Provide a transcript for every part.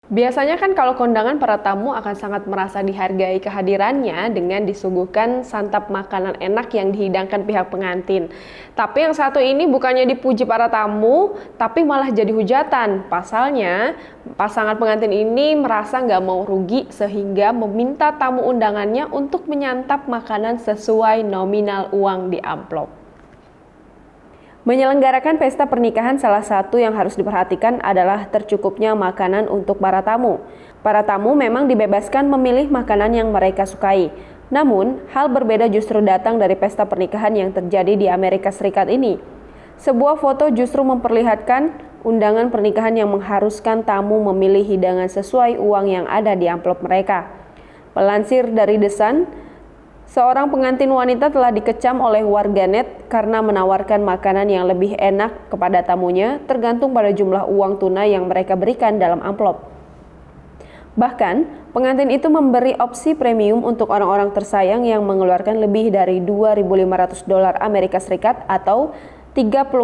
Biasanya kan kalau kondangan para tamu akan sangat merasa dihargai kehadirannya dengan disuguhkan santap makanan enak yang dihidangkan pihak pengantin. Tapi yang satu ini bukannya dipuji para tamu, tapi malah jadi hujatan. Pasalnya, pasangan pengantin ini merasa nggak mau rugi sehingga meminta tamu undangannya untuk menyantap makanan sesuai nominal uang di amplop. Menyelenggarakan pesta pernikahan, salah satu yang harus diperhatikan adalah tercukupnya makanan untuk para tamu. Para tamu memang dibebaskan memilih makanan yang mereka sukai. Namun, hal berbeda justru datang dari pesta pernikahan yang terjadi di Amerika Serikat ini. Sebuah foto justru memperlihatkan undangan pernikahan yang mengharuskan tamu memilih hidangan sesuai uang yang ada di amplop mereka. Pelansir dari The Sun, seorang pengantin wanita telah dikecam oleh warganet karena menawarkan makanan yang lebih enak kepada tamunya tergantung pada jumlah uang tunai yang mereka berikan dalam amplop. Bahkan, pengantin itu memberi opsi premium untuk orang-orang tersayang yang mengeluarkan lebih dari $2.500 Amerika Serikat atau 34,8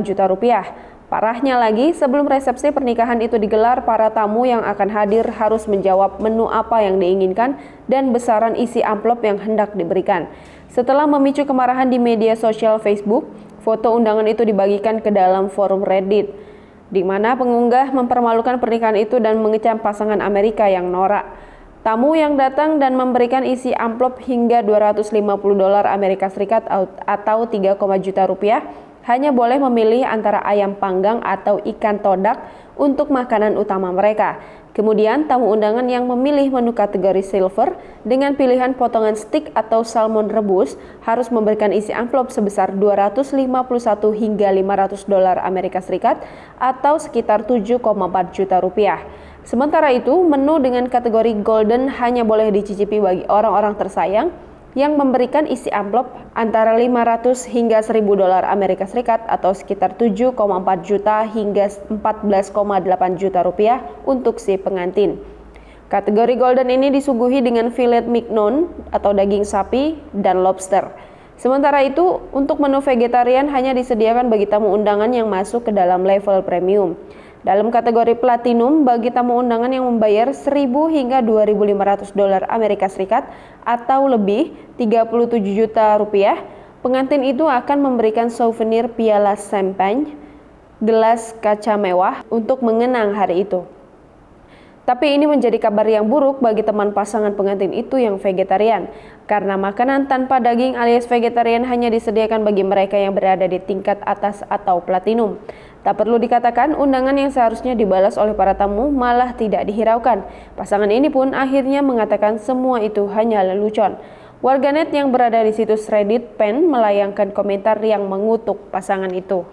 juta rupiah. Parahnya lagi, sebelum resepsi pernikahan itu digelar, para tamu yang akan hadir harus menjawab menu apa yang diinginkan dan besaran isi amplop yang hendak diberikan. Setelah memicu kemarahan di media sosial Facebook, foto undangan itu dibagikan ke dalam forum Reddit, di mana pengunggah mempermalukan pernikahan itu dan mengecam pasangan Amerika yang norak. Tamu yang datang dan memberikan isi amplop hingga $250 Amerika Serikat atau 3, juta rupiah hanya boleh memilih antara ayam panggang atau ikan todak untuk makanan utama mereka. Kemudian tamu undangan yang memilih menu kategori silver dengan pilihan potongan steak atau salmon rebus harus memberikan isi amplop sebesar $251 hingga $500 Amerika Serikat atau sekitar 7,4 juta rupiah. Sementara itu, menu dengan kategori golden hanya boleh dicicipi bagi orang-orang tersayang yang memberikan isi amplop antara $500 hingga $1.000 Amerika Serikat atau sekitar 7,4 juta hingga 14,8 juta rupiah untuk si pengantin. Kategori golden ini disuguhi dengan filet mignon atau daging sapi dan lobster. Sementara itu, untuk menu vegetarian hanya disediakan bagi tamu undangan yang masuk ke dalam level premium. Dalam kategori platinum, bagi tamu undangan yang membayar $1.000 hingga $2.500 Amerika Serikat atau lebih 37 juta rupiah, pengantin itu akan memberikan souvenir piala champagne, gelas kaca mewah untuk mengenang hari itu. Tapi ini menjadi kabar yang buruk bagi teman pasangan pengantin itu yang vegetarian, karena makanan tanpa daging alias vegetarian hanya disediakan bagi mereka yang berada di tingkat atas atau platinum. Tak perlu dikatakan, undangan yang seharusnya dibalas oleh para tamu malah tidak dihiraukan. Pasangan ini pun akhirnya mengatakan semua itu hanya lelucon. Warganet yang berada di situs Reddit Pen melayangkan komentar yang mengutuk pasangan itu.